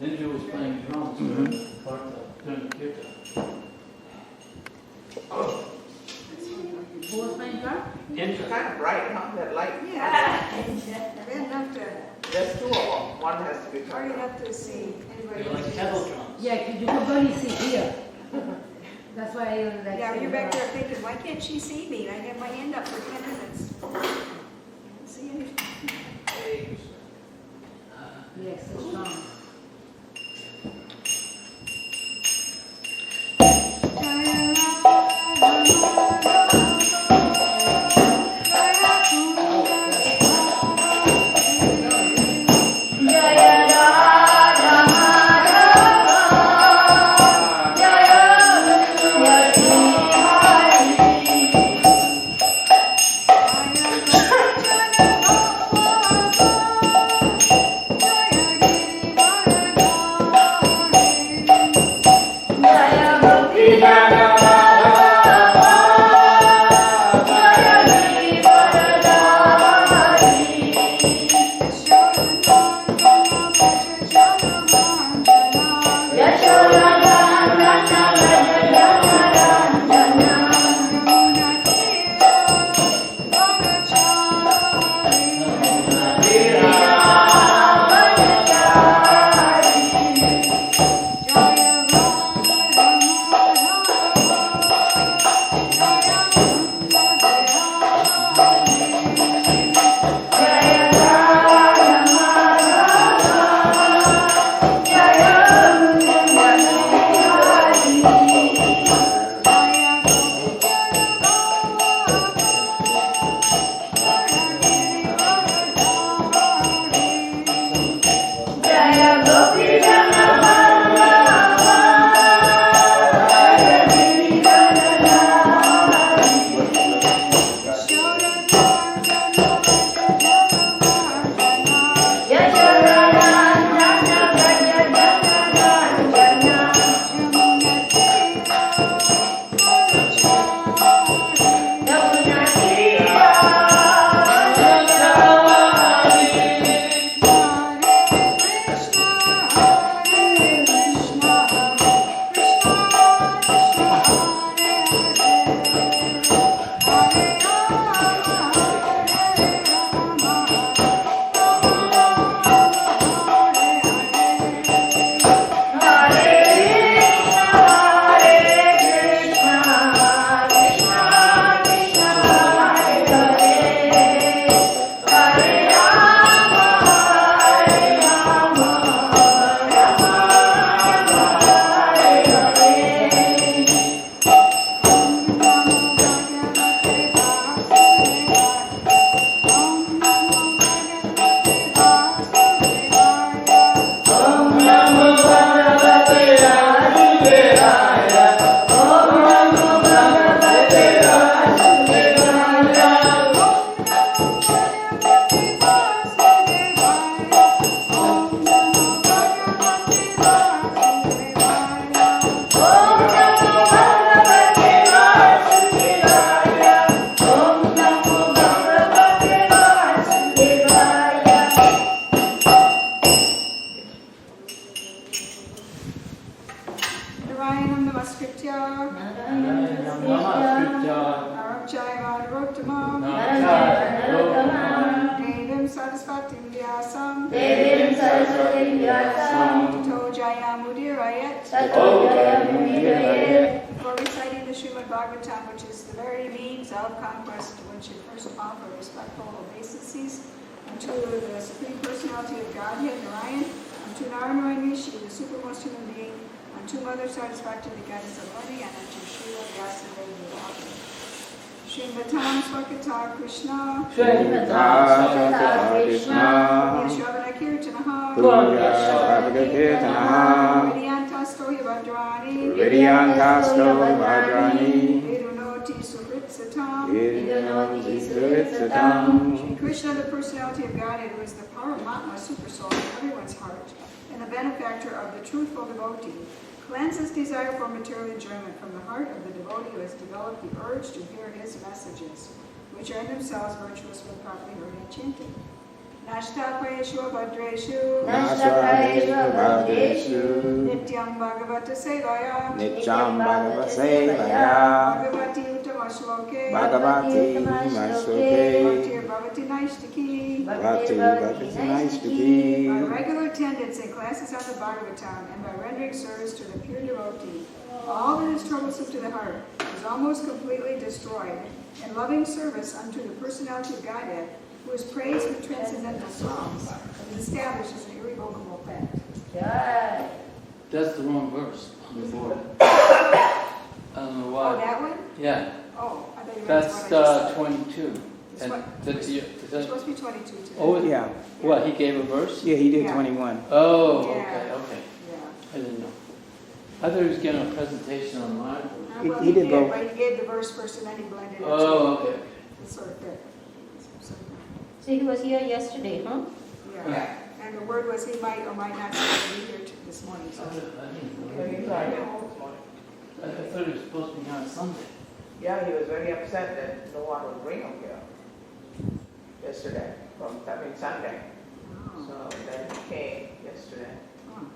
India was playing drums during the kirtan. Who was playing drum? India. Kind of bright, huh? That light. Yeah. Enough to, There's two of them. One has to be hard turned on. enough to see anybody. They're like kettle drums. Yeah, you could only see here. That's why I like. Yeah, you're back there thinking, why can't she see me? I have my hand up for 10 minutes. I don't see anything. Hey, Yes, so strong. For reciting the Srimad Bhagavatam, which is the very means of conquest, one should first offer respectful obeisances unto the Supreme Personality of Godhead, Narayan, unto Narayana Rishi, the supermost human being, unto Mother Satisfactory, the Goddess of Learning, and unto Srila Vyasadeva, the author. Srimvatam Swakata Krishna, Srimad Krishna, Yashavana Kirtanaha, Vidyantasto Hivadrani, Vedunoti Suhritsatam, Shri Krishna, the personality of Godhead, who is the Paramatma Supersoul in everyone's heart, and the benefactor of the truthful devotee, cleanses desire for material enjoyment from the heart of the devotee who has developed the urge to hear his messages, which are in themselves virtuous when properly heard and chanted. Nashtapayeshu Bhadreshu Nashvaraeshu Bhadreshu Nityam Bhagavata Sevaya Nityam Bhagavata Sevaya Bhagavati Utamashloke Bhagavati Masloke Bhaktir Bhavati Naishtaki Bhakti Bhakti Naistaki. By regular attendance in classes on the Bhagavatam and by rendering service to the pure devotee, all that is troublesome to the heart is almost completely destroyed, and loving service unto the personality of Godhead, who is praised with transcendental songs, is established as an irrevocable fact. That's the wrong verse on the board. I don't know Oh, why. that one? Yeah, Oh, I thought you read that's what I just 22. It's And what- that's It's supposed to be 22 today. Oh, Yeah, what, he gave a verse? yeah, he did Yeah. 21. Oh, Yeah. okay. Yeah. I didn't know. I thought he was getting a presentation on my board. Well, He did both. but he gave the verse first and then he blended it. Oh, okay. It's sort of fit. So, So he was here yesterday, huh? yeah. And the word was he might or might not be here this morning. So. I didn't Yeah, know. he's right here this morning. I thought he was supposed to be here on Sunday. Yeah, he was very upset that no one would bring him here yesterday, Sunday. Oh. So then he came yesterday. Oh.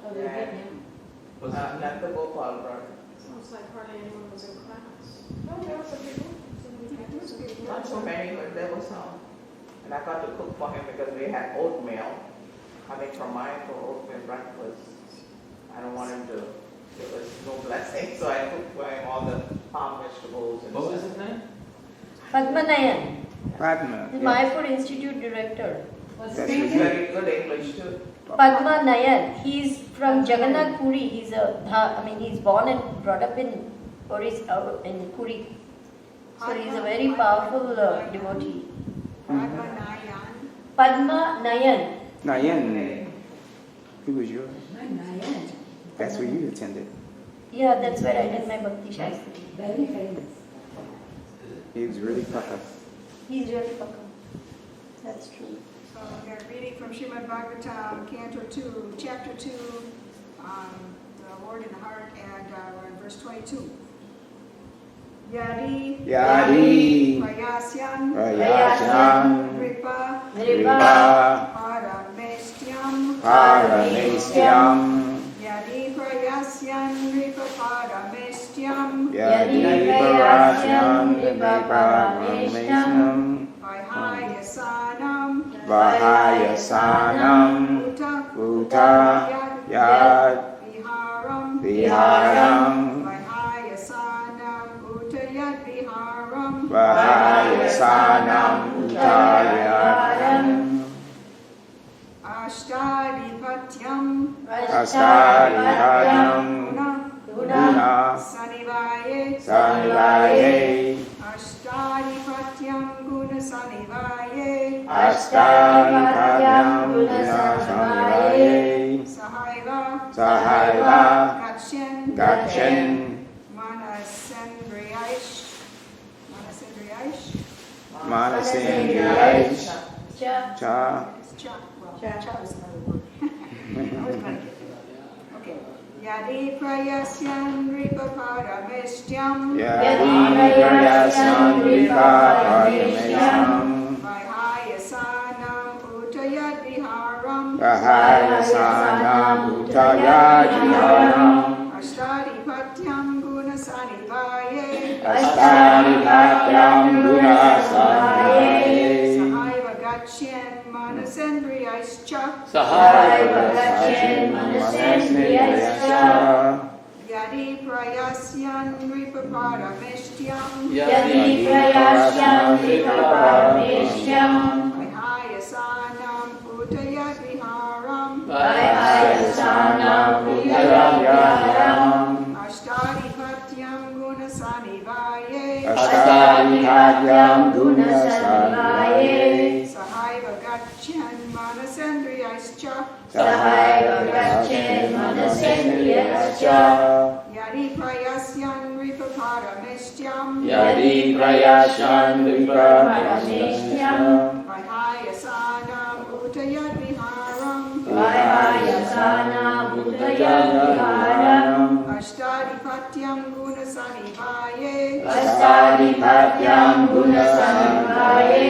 Oh, they get him. Was Not the Gopal brother. Sounds like hardly anyone was in class. No, there were some people. That was good. Not so many, but there was some. And I got to cook for him because we had oatmeal. Coming from mine for oatmeal breakfast. I don't want him to, there was no blessing, so I cooked for him all the farm vegetables and What was stuff. his name? Padmanayan, Padma. the Yeah. Mayapur Institute director. What's That's his He's name? very good English too. Padmanayan, he's from Jagannath Puri. He's born and brought up in Puri. So he's a very powerful devotee. Padmanayan. Padmanayan. Nayan, who was yours? That's where you attended. Yeah, that's where I did my Bhakti Shastri. Very famous. He was really pucker. He's really fucking. That's true. So we are reading from Srimad Bhagavatam, Canto 2, Chapter 2, the Lord in the Heart, and we're in verse 22. Yadi Yadi Prayasyan Prayasyan Ripa Ripa Parameshtyam Parameshtyam Yadi Prayasyan Ripa Parameshtyam Yadi Parasyan Ripa Parameshtyam Vahayasanam Vahayasanam Uta Yad Viharam Viharam Vahayasanam Utayat Viharam Vahayasanam Uttayaram Ashtadipatyam Astariharyam Guna Sanivaye Sanivaye Ashtadipatyam Guna Sanivaye Astariharyam Guna Sanivaye Sahaiva Sahaiva Gachen Gachen Manasendriyaish Manasendriyaish Cha. Cha It's cha. Well, cha is another word. I was going to get to that. Okay. Yadi prayasyan ripa parameshtyam Yadi Prayasyan Ripa Parameshtyam Vahayasanam utayat viharam Vahayasanam Uttayadiharam Ashtadipatyam gunasanivaye Astariharyam Guna Sanivaye Sahaiva gacchen manasendriyaischa Sahaiva Gachen Manasendriyascha Yadi prayasyan ripa parameshtyam Yadi Prayasyan Ripa Parameshtyam Vahayasanam utayat viharam Vahayasanam Uttayadiharam Ashtadipatyam gunasanivaye Astariharyam Guna Sanivaye Sahaiva gacchen manasendriyaischa Sahaiva Gachen Manasendriyascha Yadi prayasyan ripa parameshtyam Yadi Prayasyan Ripa Parameshtyam Vahayasanam utayat viharam Vahayasanam Uttayadiharam Ashtadipatyam gunasanivaye Astadipatyam Guna Sanivaye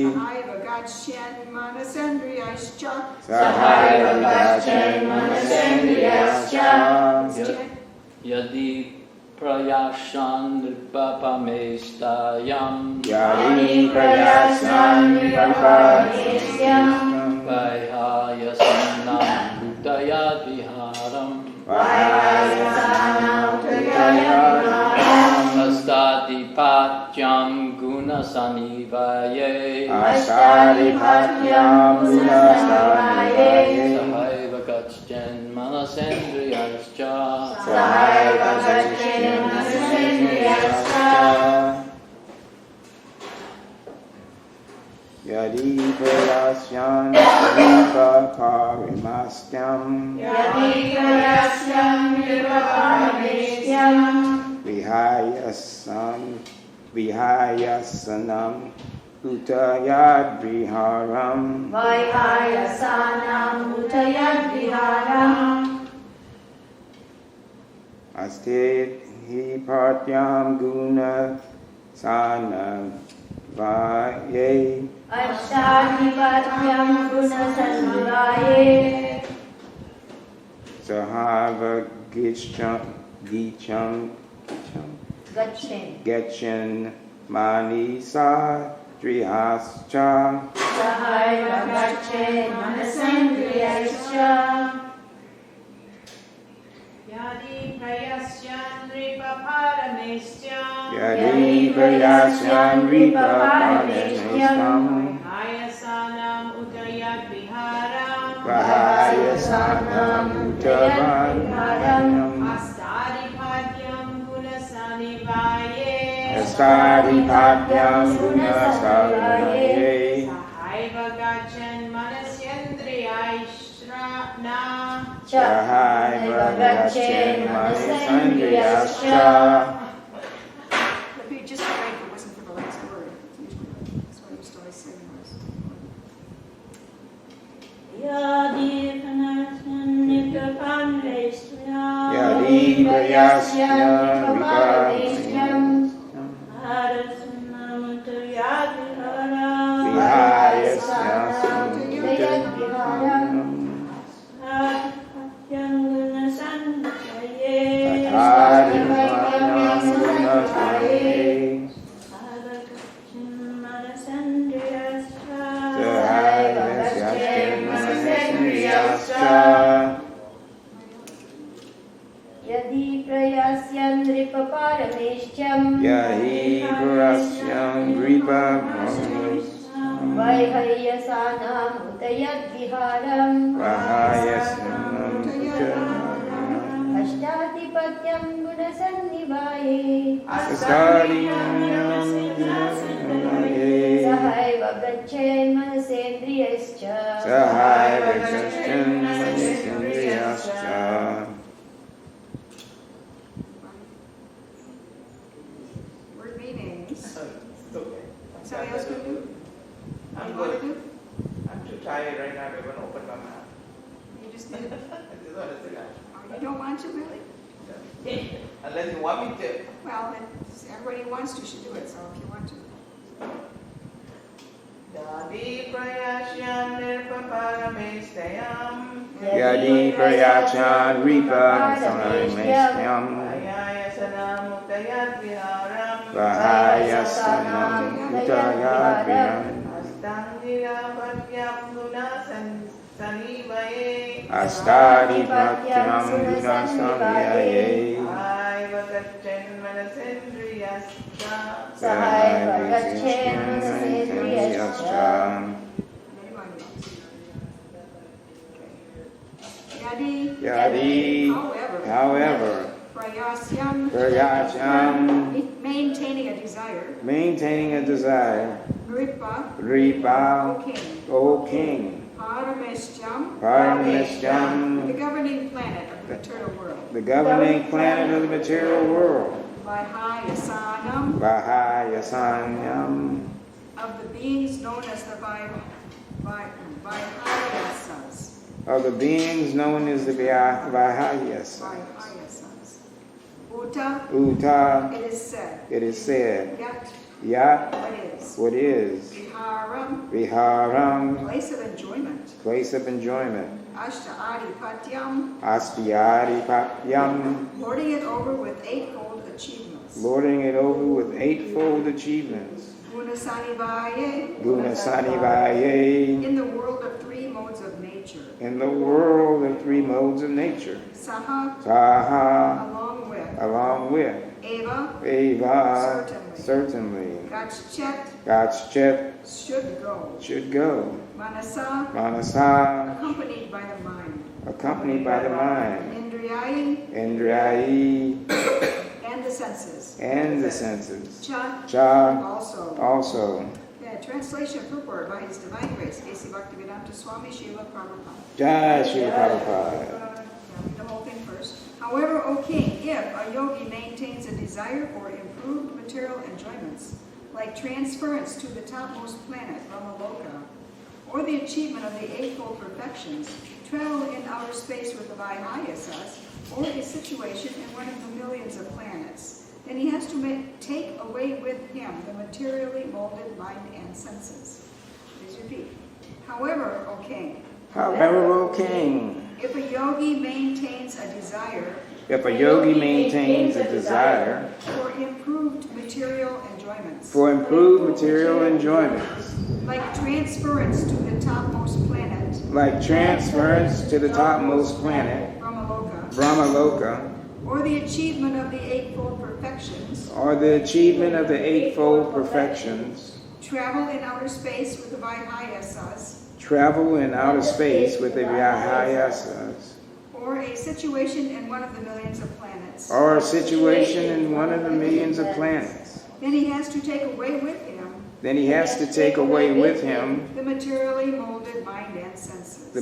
Sahaiva gacchen manasendriyaischa Sahaiva Gacchen Manasendriyascha. Yadi prayashan nripapamestayam. Yadi prayasan vipapamestyam. Vaihayasanam bhutayat viharam. Vahayasanam utayadviharam. Astadipatyam gunasanivaye. Astadipatyam gunasanivaye. Sahaiva gacchen manasendriyascha. Sahaiva Gacchen Manasendriyascha. Yadi prayasyan vipaparimastyam. Yadi prayasyam vipaparamestyam. Vihayasanam utayadviharam. Vaihayasanam utayadviharam. Astedipatyam guna sanam vaye. Ashtadipatyam gunasanvaye. Sahaiva Gacchen Manisa Drihascha. Sahaiva Gacchen Manasendriyascha. Yadi prayasyan nripaparamestyam. Yadi prayasyan vipaparamestyam. Vahayasanam utayat viharam. Vahayasanam utayadviharam. Astadipatyam gunasanivaye. Astadipatyam gunasanivaye. Sahaiva gacchen manasyendriyascha. Sahaiva Gacchen Manasendriyascha. If you just right, it wasn't for the last word. That's what I used to always say was. Yadi prayasyam vipaparamestyam. Yadi prayasyan vipaparamestyam. Vaihayasanam utayadviharam. Vihayasanam utayadviharam. Astadipatyam gunasanvaye. Astadipatyam gunasanivaye. Sahaiva Gacchen Manasendriyascha. Yadi prayasyam nripaparamestyam. Yadi prayasyam vipaparamestyam. Vaihayasanam utayadviharam. Vahayasanam utayadviharam. Ashtadipatyam gunasannivaye. Astadipatyam gunasanivaye. Sahaiva Gacchen Manasendriyascha. Sahaiva Gacchen Manasendriyascha. Word meanings. It's okay. Somebody else can do? I'm You want to good. do? I'm too tired right now to even open my mouth. You just did. I just want to sit down. Oh, you don't want to really? Unless you want me to. Well, then everybody who wants to should do it, so if you want to. Yadi prayasyan nirpaparamestyam. Yadi prayasyan vipaparamestyam. Vahayasanam utayat viharam. Vahayasanam utayadviharam. Astadipatyam gunasanivaye. Astadipatyam gunasanivaye. Sahaiva Gacchen Manasendriyascha. Sahaiva Gacchen Manasendriyascha. Yadi. Yadi, however, prayasyam, maintaining a desire. maintaining a desire, Ripa, Ripa, okay. O king, Parameshyam, Parameshyam, the governing planet of the material world. the governing planet of the material world, Vahayasanam, Vahayasanyam, of the beings known as the Vahayasas. of the beings known as the Vahayasas. Vahayasas. Uta, Uta, it is said. it is said, Yat, Yat, what is. what is, Viharam, Viharam, place of enjoyment. place of enjoyment. Ashta-adipatyam, Astiyadipatyam, lording it over with eightfold achievements. lording it over with eightfold achievements. Gunasanivaye, Gunasanivaye, in the world of three modes of nature. in the world of three modes of nature. Saha, Saha, along with. Eva, Eva, certainly. Gachchet, Gachchet, should go. Manasa, Accompanied by the mind. accompanied by the mind. Indriyayi, And the senses. Cha, Also. Yeah, translation purport by His Divine Grace, A.C. Bhaktivedanta Swami Srila Prabhupada. Jai Srila Prabhupada. Read the whole thing first. However, O king, if a yogi maintains a desire for improved material enjoyments, like transference to the topmost planet, Brahmaloka, or the achievement of the eightfold perfections, travel in outer space with the Vaihayasas, or a situation in one of the millions of planets, then he has to take away with him the materially molded mind and senses. Please repeat. However, O king, if a yogi maintains a desire for improved material enjoyments, like transference to the topmost planet, Brahmaloka, or the achievement of the eightfold perfections, travel in outer space with the Vaihayasas, or a situation in one of the millions of planets, then he has to take away with him the materially molded mind and senses.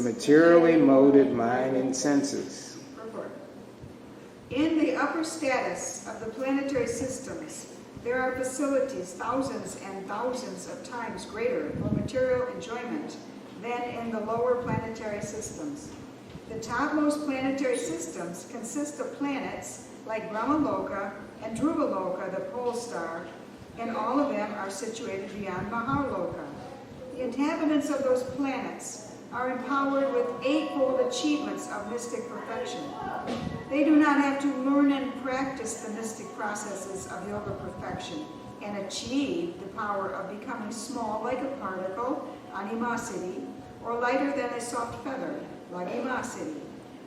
Report. In the upper status of the planetary systems, there are facilities thousands and thousands of times greater for material enjoyment than in the lower planetary systems. The topmost planetary systems consist of planets like Brahmaloka and Dhruvaloka, the pole star, and all of them are situated beyond Maharloka. The inhabitants of those planets are empowered with eightfold achievements of mystic perfection. They do not have to learn and practice the mystic processes of yoga perfection and achieve the power of becoming small like a particle, animosity, or lighter than a soft feather, lagimosity.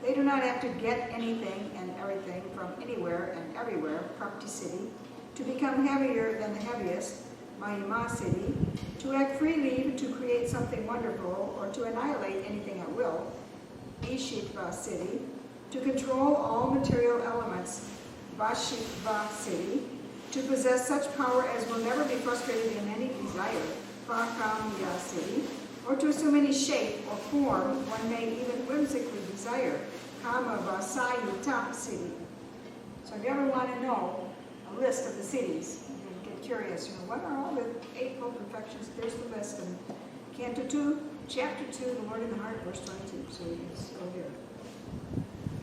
They do not have to get anything and everything from anywhere and everywhere, praktisiti, to become heavier than the heaviest, mahimosity, to act freely to create something wonderful or to annihilate anything at will, ishitva-siddhi, to control all material elements, vashitva-siddhi, to possess such power as will never be frustrated in any desire, prakamya-siddhi, or to assume any shape or form one may even whimsically desire, kama-vasayuta-siddhi. So if you ever want to know a list of the cities, you get curious, what are all the eightfold perfections? There's the list in Canto 2, Chapter 2, The Lord in the Heart, verse 22. So you can still hear it.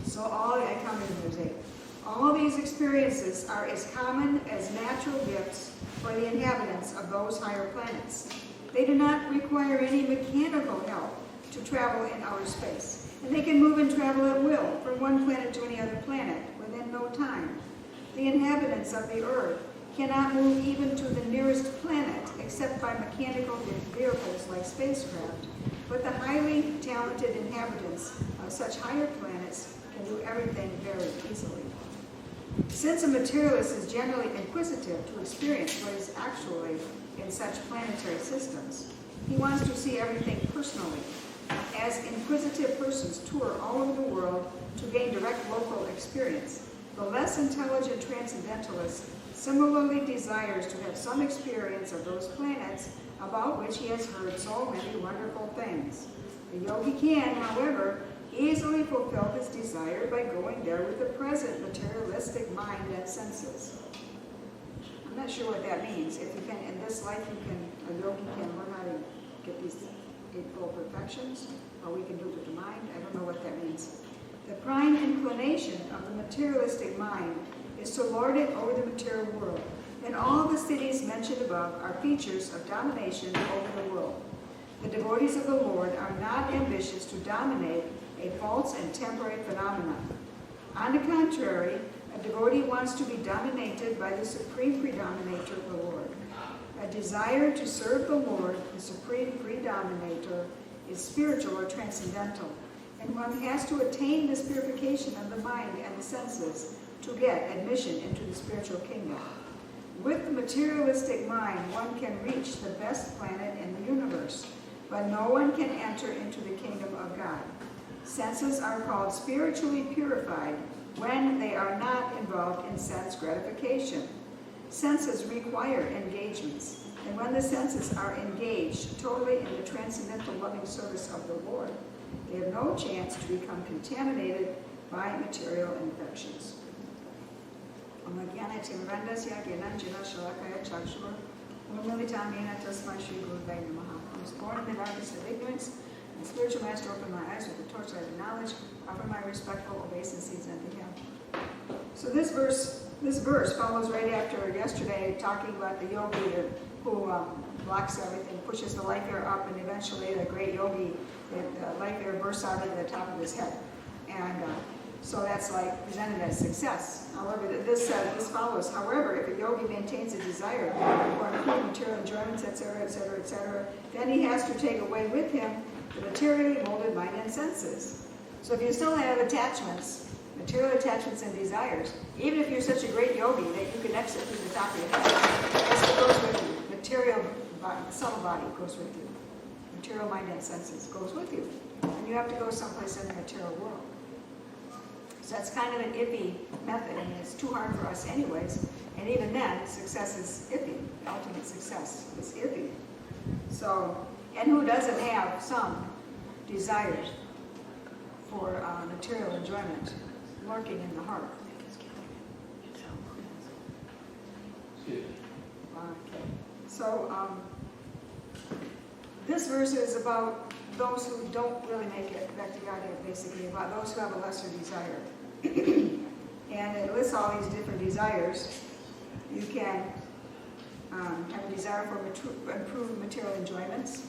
So I counted them, there's 8. All these experiences are as common as natural gifts for the inhabitants of those higher planets. They do not require any mechanical help to travel in outer space, and they can move and travel at will from one planet to any other planet within no time. The inhabitants of the earth cannot move even to the nearest planet except by mechanical vehicles like spacecraft, but the highly talented inhabitants of such higher planets can do everything very easily. Since a materialist is generally inquisitive to experience what is actually in such planetary systems, he wants to see everything personally. As inquisitive persons tour all over the world to gain direct local experience, the less intelligent transcendentalist similarly desires to have some experience of those planets about which he has heard so many wonderful things. The yogi can, however, easily fulfill his desire by going there with the present materialistic mind and senses. I'm not sure what that means. If you can, in this life, a yogi can learn how to get these eightfold perfections, or we can do it with the mind. I don't know what that means. The prime inclination of the materialistic mind is to lord it over the material world. And all the cities mentioned above are features of domination over the world. The devotees of the Lord are not ambitious to dominate a false and temporary phenomenon. On the contrary, a devotee wants to be dominated by the supreme predominator, the Lord. A desire to serve the Lord, the supreme predominator, is spiritual or transcendental, and one has to attain this purification of the mind and the senses to get admission into the spiritual kingdom. With the materialistic mind, one can reach the best planet in the universe, but no one can enter into the kingdom of God. Senses are called spiritually purified when they are not involved in sense gratification. Senses require engagements, and when the senses are engaged totally in the transcendental loving service of the Lord, they have no chance to become contaminated by material infections. I was born in the darkness of ignorance, and the spiritual master opened my eyes with the torchlight of knowledge. Offer my respectful obeisances unto him. So this verse follows right after yesterday, talking about the yogi who blocks everything, pushes the life air up, and eventually the great yogi, the life air bursts out of the top of his head. And so that's like presented as success. However, this follows. However, if a yogi maintains a desire for improved material enjoyments, etc., etc., etc., then he has to take away with him the materially molded mind and senses. So if you still have attachments, material attachments and desires, even if you're such a great yogi that you can exit through the top of your head, that's what goes with you. Material body, subtle body goes with you. Material mind and senses goes with you. And you have to go someplace in the material world. So that's kind of an iffy method, and it's too hard for us anyways. And even then, success is iffy. The ultimate success is iffy. So, and who doesn't have some desires for material enjoyment lurking in the heart? Okay. So, this verse is about those who don't really make it back to God, basically, about those who have a lesser desire. And it lists all these different desires. You can have a desire for improved material enjoyments,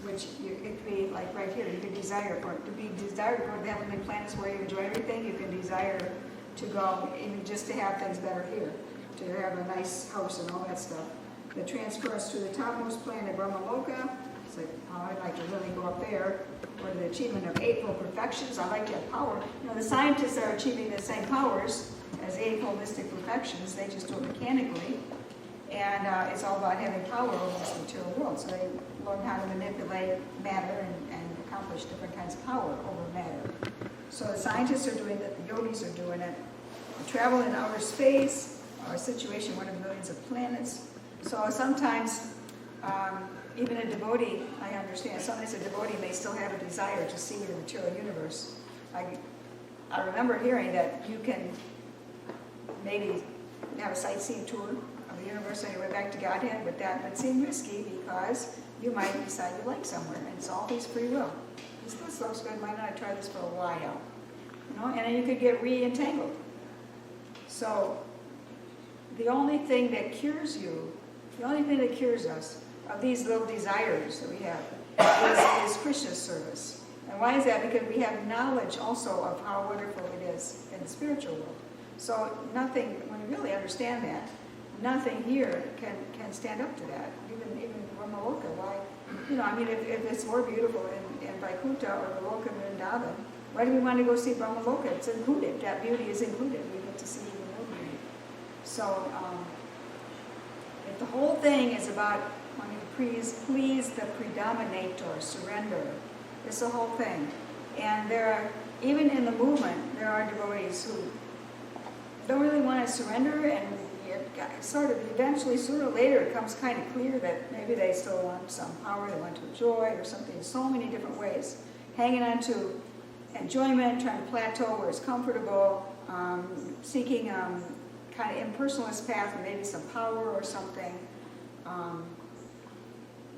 which it could be like right here. You can desire to go to the heavenly planets where you enjoy everything. You can desire to go even just to have things better here, to have a nice house and all that stuff. The transfers to the topmost planet, Brahmaloka. It's like, oh, I'd like to really go up there. Or the achievement of eightfold perfections. I like to have power. You know, the scientists are achieving the same powers as eightfold mystic perfections. They just do it mechanically. And it's all about having power over this material world. So they learn how to manipulate matter and accomplish different kinds of power over matter. So the scientists are doing it, the yogis are doing it. Travel in outer space, a situation, one of millions of planets. So sometimes, even a devotee, I understand, sometimes a devotee may still have a desire to see the material universe. I remember hearing that you can maybe have a sightseeing tour of the universe on your way back to Godhead, but that would seem risky because you might decide you like somewhere, and it's always free will. This looks good, why not try this for a while? You know, and then you could get re-entangled. So the only thing that cures you, the only thing that cures us of these little desires that we have is Krishna's service. And why is that? Because we have knowledge also of how wonderful it is in the spiritual world. So nothing, when you really understand that, nothing here can stand up to that. Even Brahmaloka, why? You know, I mean, if it's more beautiful in Vaikuntha or the Loka Vrindavan, why do we want to go see Brahmaloka? It's included. That beauty is included. We get to see even more beauty. So, if the whole thing is about wanting to please the predominator, surrender, it's the whole thing. And there are, even in the movement, there are devotees who don't really want to surrender, and it sort of eventually, sooner or later, it comes kind of clear that maybe they still want some power, they want to enjoy or something, so many different ways. Hanging on to enjoyment, trying to plateau where it's comfortable, seeking kind of impersonalist path and maybe some power or something.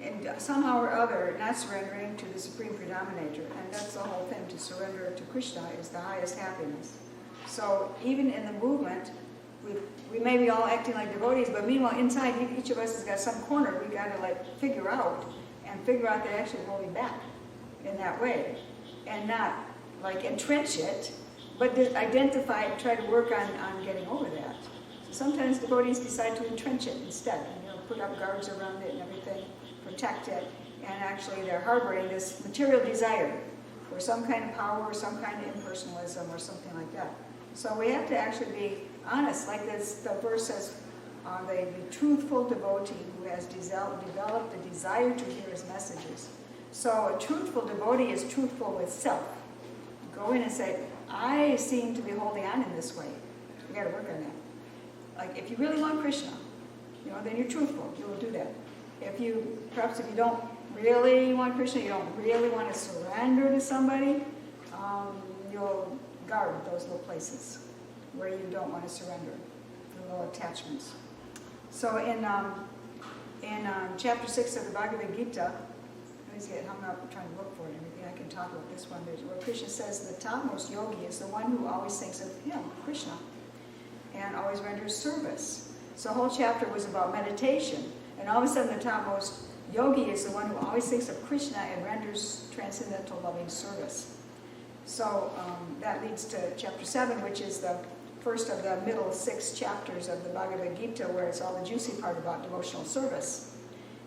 And somehow or other, not surrendering to the Supreme Predominator. And that's the whole thing, to surrender to Krishna is the highest happiness. So even in the movement, we may be all acting like devotees, but meanwhile inside each of us has got some corner we got to like figure out that actually hold me back in that way, and not like entrench it, but identify it, try to work on getting over that. So sometimes devotees decide to entrench it instead, and put up guards around it and everything, protect it, and actually they're harboring this material desire for some kind of power or some kind of impersonalism or something like that. So we have to actually be honest, like this, the verse says, the truthful devotee who has developed the desire to hear his messages. So a truthful devotee is truthful with self. Go in and say, I seem to be holding on in this way. We got to work on that. Like if you really want Krishna, then you're truthful. You will do that. If you don't really want Krishna, you don't really want to surrender to somebody, you'll guard those little places where you don't want to surrender, the little attachments. So in chapter 6 of the Bhagavad Gita, I always get hung up trying to look for it and everything. I can talk about this one. Where Krishna says the topmost yogi is the one who always thinks of him, Krishna, and always renders service. So the whole chapter was about meditation, and all of a sudden the topmost yogi is the one who always thinks of Krishna and renders transcendental loving service. So that leads to chapter 7, which is the first of the middle 6 chapters of the Bhagavad Gita, where it's all the juicy part about devotional service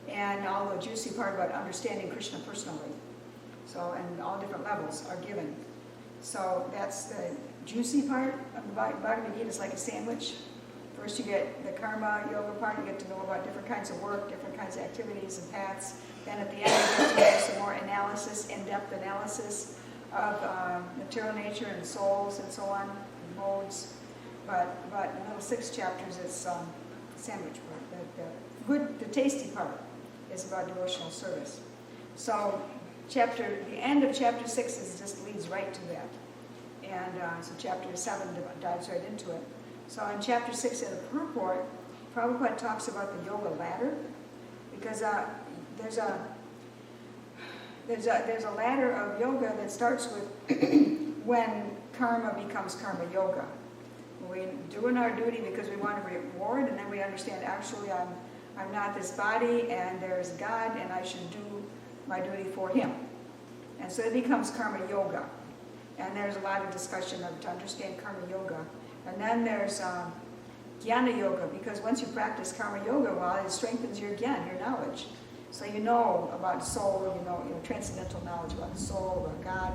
and all the juicy part about understanding Krishna personally. So, and all different levels are given. So that's the juicy part of the Bhagavad Gita. It's like a sandwich. First you get the karma yoga part, you get to know about different kinds of work, different kinds of activities and paths. Then at the end you get to know some more analysis, in-depth analysis of material nature and souls and so on, and modes. But in the middle 6 chapters it's sandwich part. The tasty part is about devotional service. So the end of chapter 6 just leads right to that. And so chapter 7 dives right into it. So in chapter 6 in the purport, Prabhupada talks about the yoga ladder, because there's a ladder of yoga that starts with when karma becomes karma yoga. We're doing our duty because we want a reward, and then we understand actually I'm not this body, and there's God, and I should do my duty for Him. And so it becomes karma yoga. And there's a lot of discussion to understand karma yoga. And then there's jnana yoga, because once you practice karma yoga, well, it strengthens your jnana, your knowledge. So you know about the soul, you know transcendental knowledge about the soul, about God,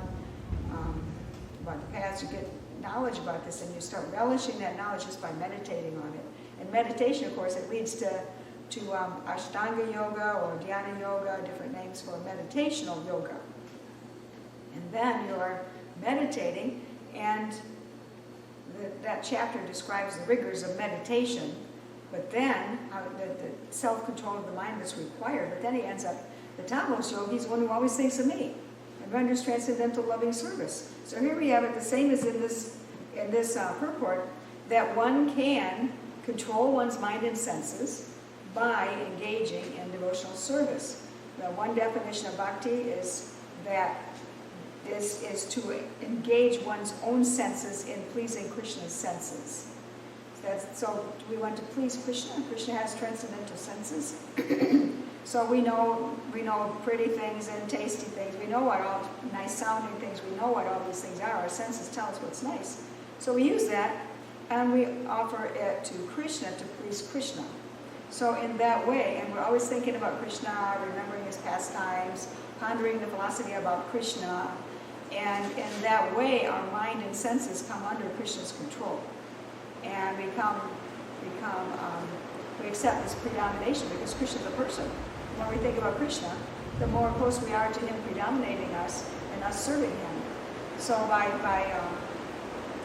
about the past. You get knowledge about this, and you start relishing that knowledge just by meditating on it. And meditation, of course, it leads to Ashtanga yoga or Dhyana yoga, different names for meditational yoga. And then you're meditating, and that chapter describes the rigors of meditation, but then the self-control of the mind that's required. But then he ends up, the topmost yogi is one who always thinks of me and renders transcendental loving service. So here we have it the same as in this purport, that one can control one's mind and senses by engaging in devotional service. Now, one definition of bhakti is that this is to engage one's own senses in pleasing Krishna's senses. So we want to please Krishna. Krishna has transcendental senses. So we know pretty things and tasty things. We know what all nice sounding things. We know what all these things are. Our senses tell us what's nice. So we use that, and we offer it to Krishna to please Krishna. So in that way, and we're always thinking about Krishna, remembering his pastimes, pondering the philosophy about Krishna, and in that way, our mind and senses come under Krishna's control, and we accept this predomination, because Krishna is a person. When we think about Krishna, the more close we are to him predominating us and us serving him. So by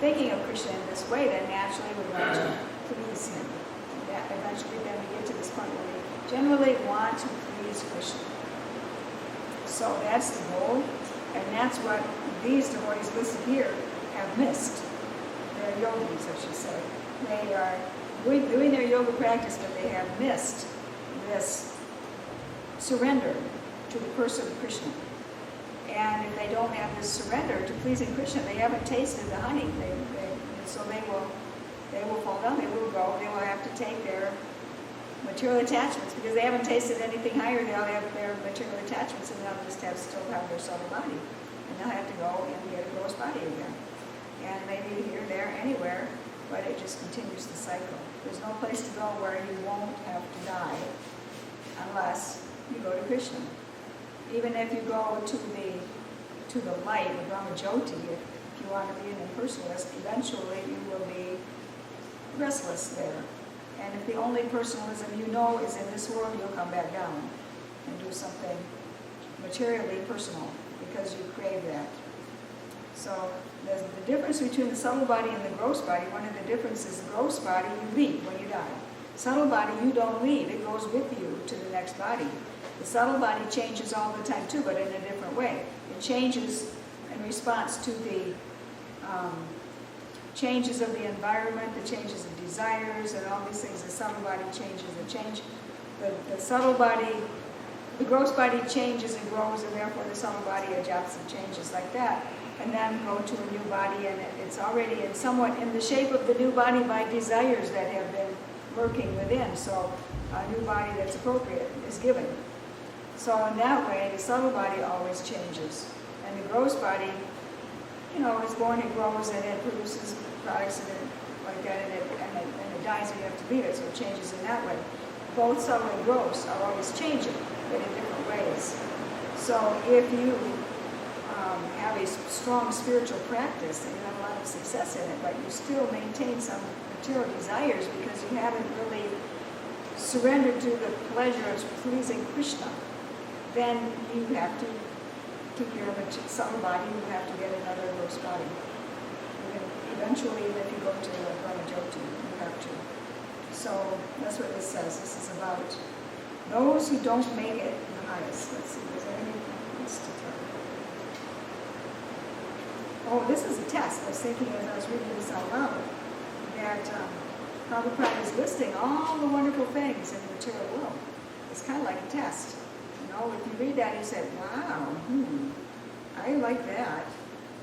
thinking of Krishna in this way, then naturally we want to please him. That eventually then we get to this point where we generally want to please Krishna. So that's the goal, and that's what these devotees listed here have missed. They're yogis, I should say. They are doing their yoga practice, but they have missed this surrender to the person of Krishna. And if they don't have this surrender to pleasing Krishna, they haven't tasted the honey. So they will they will fall down, they will go, they will have to take their material attachments, because they haven't tasted anything higher, they'll have their material attachments, and they'll just still have their subtle body. And they'll have to go and get a gross body again. And maybe here, there, anywhere, but it just continues the cycle. There's no place to go where you won't have to die unless you go to Krishna. Even if you go to the light, the Brahma-jyoti, if you want to be an impersonalist, eventually you will be restless there. And if the only personalism you know is in this world, you'll come back down and do something materially personal because you crave that. So there's the difference between the subtle body and the gross body. One of the differences, the gross body, you leave when you die. Subtle body, you don't leave. It goes with you to the next body. The subtle body changes all the time too, but in a different way. It changes in response to the changes of the environment, the changes of desires, and all these things. The subtle body changes. The subtle body, the gross body changes and grows, and therefore the subtle body adjusts and changes like that. And then go to a new body, and it's already somewhat in the shape of the new body by desires that have been lurking within. So a new body that's appropriate is given. So in that way, the subtle body always changes. And the gross body, is born, it grows, and it produces products and like that, and it dies, and you have to leave it, so it changes in that way. Both subtle and gross are always changing, but in different ways. So if you have a strong spiritual practice and you have a lot of success in it, but you still maintain some material desires because you haven't really surrendered to the pleasure of pleasing Krishna, then you have to keep your subtle body, you have to get another gross body. Eventually, if you go to the Brahma-jyoti, you have to. So that's what this says. This is about those who don't make it in the highest. Let's see, is there anything else to tell? Oh, this is a test. I was thinking as I was reading this out loud that Prabhupada is listing all the wonderful things in the material world. It's kind of like a test. If you read that, you say, wow, I like that.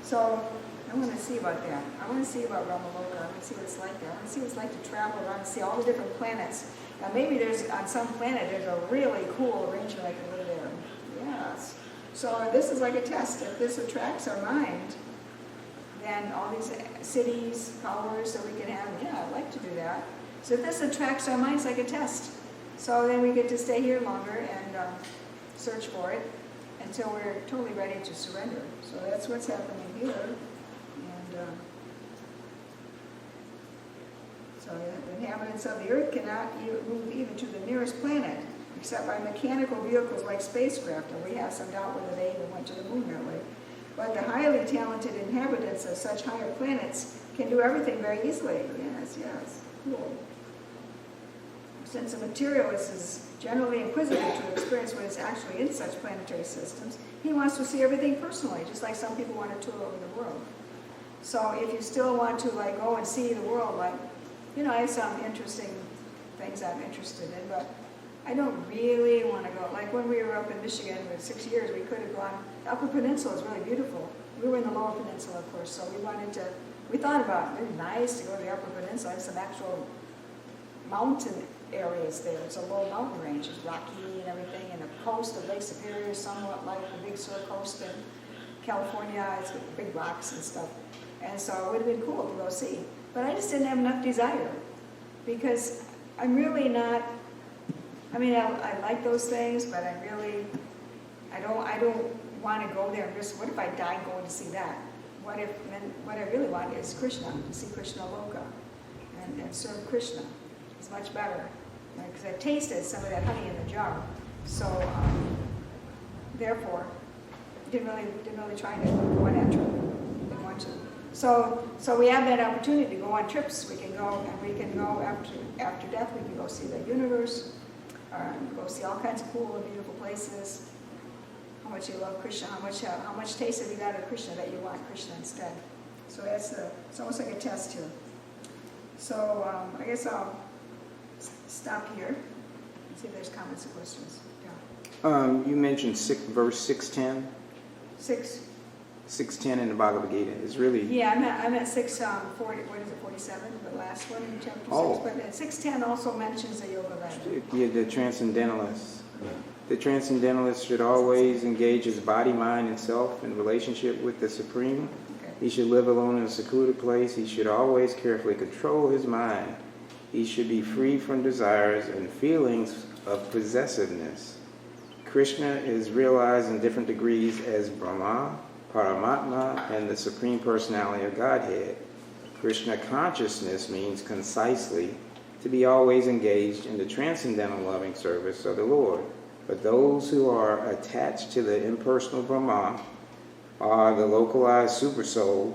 So I want to see about that. I want to see about Ramaloka. I want to see what it's like there. I want to see what it's like to travel around and see all the different planets. Now maybe on some planet there's a really cool arrangement I can live there. Yes. So this is like a test. If this attracts our mind, then all these cities, powers that we can have, I'd like to do that. So if this attracts our mind, it's like a test. So then we get to stay here longer and search for it until we're totally ready to surrender. So that's what's happening here. And so the inhabitants of the earth cannot move even to the nearest planet except by mechanical vehicles like spacecraft, and we have some doubt whether they even went to the moon that way. But the highly talented inhabitants of such higher planets can do everything very easily. Yes, cool. Since a materialist is generally inquisitive to experience what is actually in such planetary systems, he wants to see everything personally, just like some people want to tour over the world. So if you still want to go and see the world, I have some interesting things I'm interested in, but I don't really want to go. Like when we were up in Michigan for 6 years, we could have gone. The Upper Peninsula is really beautiful. We were in the Lower Peninsula, of course, so we thought about it. It'd be nice to go to the Upper Peninsula. There's some actual mountain areas there. It's a low mountain range. It's rocky and everything, and the coast of Lake Superior is somewhat like the Big Sur coast in California. It's got big rocks and stuff. And so it would have been cool to go see. But I just didn't have enough desire because I'm really not, I like those things, but I don't want to go there and risk, what if I die going to see that? What I really want is Krishna, to see Krishna Loka and serve Krishna. It's much better because I tasted some of that honey in the jar. So therefore, didn't really try to go on that trip. Didn't want to. So we have that opportunity to go on trips. We can go after death. We can go see the universe, go see all kinds of cool and beautiful places. How much you love Krishna, how much taste have you got of Krishna that you want Krishna instead. So it's almost like a test here. So I guess I'll stop here and see if there's comments or questions. Yeah. You mentioned verse 610. 6:10 in the Bhagavad Gita. It's really Yeah, I'm at 6:40. What is it? 47, the last one in chapter 6. Oh. But at 6:10 also mentions the yoga ladder. yeah, the transcendentalists. The transcendentalist should always engage his body, mind, and self in relationship with the Supreme. Okay. He should live alone in a secluded place. He should always carefully control his mind. He should be free from desires and feelings of possessiveness. Krishna is realized in different degrees as Brahma, Paramatma, and the Supreme Personality of Godhead. Krishna consciousness means concisely to be always engaged in the transcendental loving service of the Lord. But those who are attached to the impersonal Brahma or the localized supersoul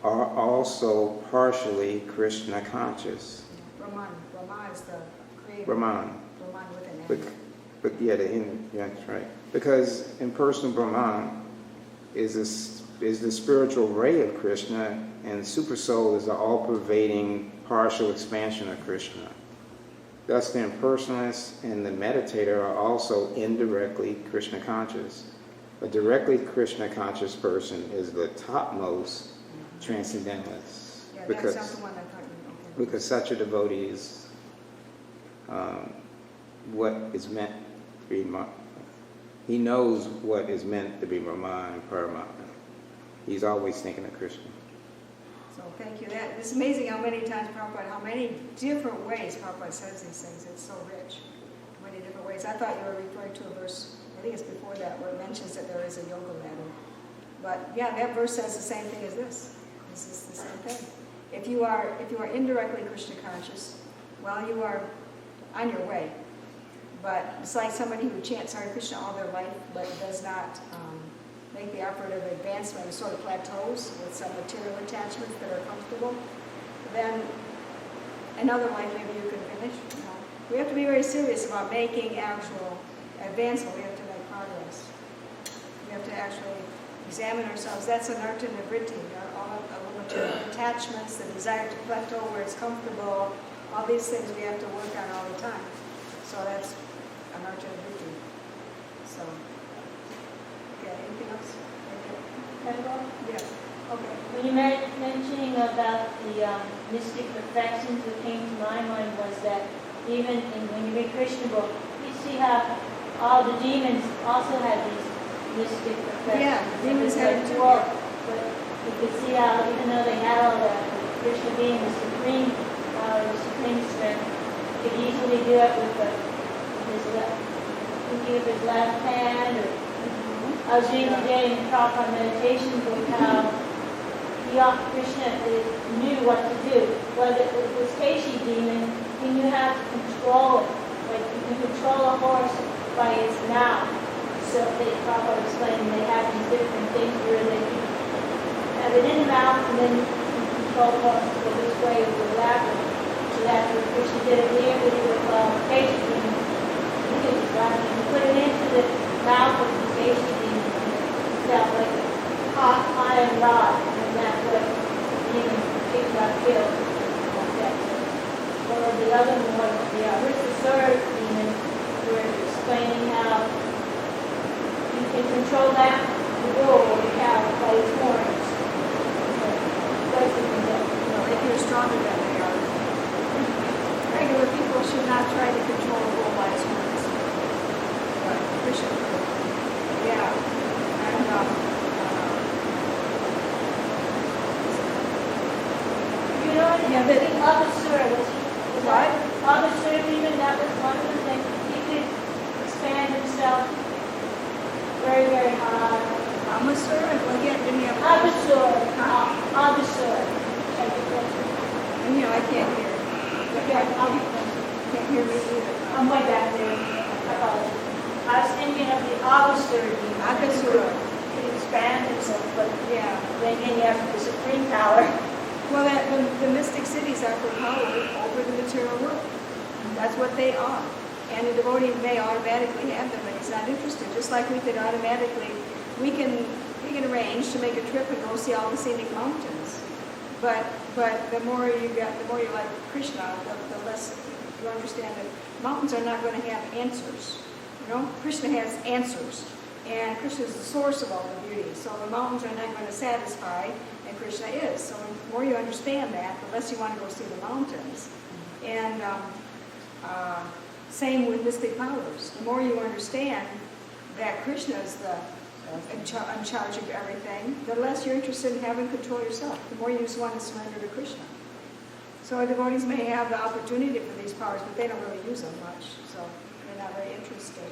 are also partially Krishna conscious. Brahman. Brahma is the creator. Brahman. Brahman with an But, N. but yeah, that's right. Because impersonal Brahman is the spiritual ray of Krishna, and supersoul is the all-pervading partial expansion of Krishna. Thus, the impersonalist and the meditator are also indirectly Krishna conscious. A directly Krishna conscious person is the topmost transcendentalist. Yeah, that's not the one I thought you were. Okay. Because such a devotee is what is meant to be. He knows what is meant to be Brahma and Paramatma. He's always thinking of Krishna. So thank you. It's amazing how many times Prabhupada, how many different ways Prabhupada says these things. It's so rich. Many different ways. I thought you were referring to a verse, I think it's before that, where it mentions that there is a yoga ladder. But yeah, that verse says the same thing as this. This is the same thing. If you are indirectly Krishna conscious, well, you are on your way. But it's like somebody who chants Hare Krishna all their life, but does not make the effort of advancement, sort of plateaus with some material attachments that are comfortable, then another life maybe you can finish. You know. We have to be very serious about making actual advancement. We have to make progress. We have to actually examine ourselves. That's anartha nivritti, all the material attachments, the desire to plateau where it's comfortable, all these things we have to work on all the time. So that's anartha nivritti. So. Okay, anything else? Yeah. Okay. When you mentioning about the mystic perfections, what came to my mind was that even when you read Krishna book, you see how all the demons also had these mystic perfections. Yeah, demons had it too. But you could see how even though they had all that, Krishna being the supreme power, the supreme strength, he could easily do it with his left hand. Or I was reading today in the Prabhupada meditation book how Krishna knew what to do. Well, this Keshi demon, he knew how to control it. Like you can control a horse by its mouth. So Prabhupada explained they have these different things where they can have it in the mouth and then you can control the horse to go this way or go that way. So that's what Krishna did it here with Keshi demon. He put it into the mouth of the Keshi demon. Felt like a hot iron rod, and that's what even kicked got killed. Or the other one, where's the third demon, where it's explaining how you can control that, the bull or the cow by its horns. If you're stronger than they are. Regular people should not try to control a bull by its horns. But Krishna could. Yeah. And, you know, Yeah, the Abhasura was What? Abhasura demon, that was one of the things. He could expand himself very, very high. Amasura? Again, give me a Abhasura. Huh? Abhasura. And I can't hear. Can't hear me either. I'm way back there. I apologize. I was thinking of the Abhasura demon. Abhasura. He could expand himself, but Yeah. then again, you have the supreme power. Well, the mystic cities are for power over the material world. That's what they are. And a devotee may automatically have them, but he's not interested. Just like we could automatically, we can arrange to make a trip and go see all the scenic mountains. But the more you like Krishna, the less you understand that mountains are not going to have answers. Krishna has answers. And Krishna is the source of all the beauty. So the mountains are not going to satisfy, and Krishna is. So the more you understand that, the less you want to go see the mountains. And same with mystic powers. The more you understand that Krishna is in charge of everything, the less you're interested in having control yourself. The more you just want to surrender to Krishna. So our devotees may have the opportunity for these powers, but they don't really use them much. So they're not very interested.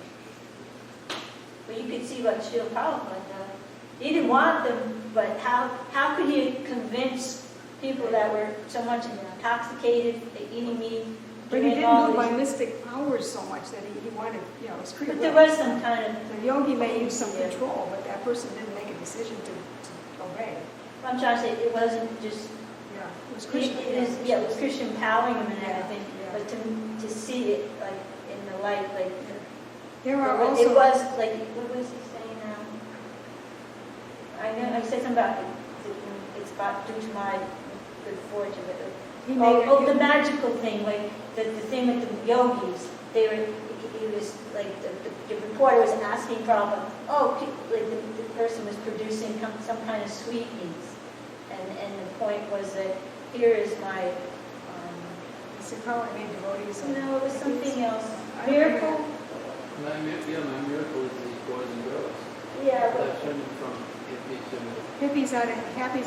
But you could see what Srila Prabhupada did. He didn't want them, but how could he convince people that were so much intoxicated, eating meat, But he doing didn't all do it by these- mystic powers so much that he wanted, it's free But will. there was some kind of, The yogi may use some Yeah. control, but that person didn't make a decision to obey. I'm trying to say, it wasn't just, Yeah, it was it Krishna. was Krishna empowering him and Yeah, everything, yeah. but to see it like in the light, like, There are it also, was like, what was he saying now? I know, I said something about it's about due to my good fortune, but he made the magical thing, like the thing with the yogis, he was like, the reporter was asking Prabhupada, like the person was producing some kind of sweetmeats, and the point was that here is my, He probably made devotees. no, it was something else, I don't miracle, My miracle is these boys and girls. yeah, but That turned from hippie to Hippies out of hippies.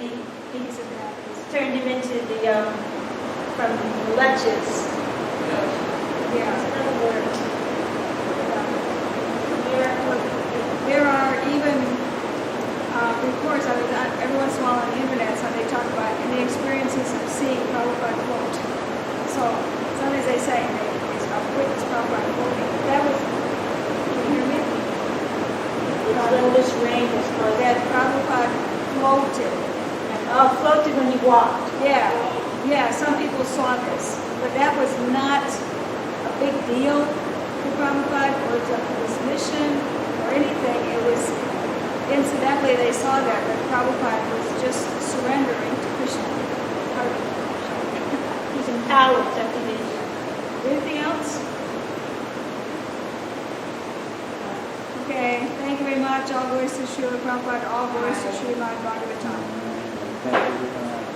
he Hippies and happies. turned him into the, from leches. Yeah. Another word. Miracle. There are even reports, every once in a while on the internet, so they talk about the experiences of seeing Prabhupada float. So sometimes they say they witnessed Prabhupada floating. That was, can you hear me? This rain was caused. That Prabhupada floated. Floated when he walked. Yeah, some people saw this, but that was not a big deal to Prabhupada or to his mission or anything. It was, incidentally, they saw that Prabhupada was just surrendering to Krishna. He's empowered after this. Anything else? Okay, thank you very much. All glories to Srila Prabhupada, all glories to Srimad Bhagavatam. Thank you.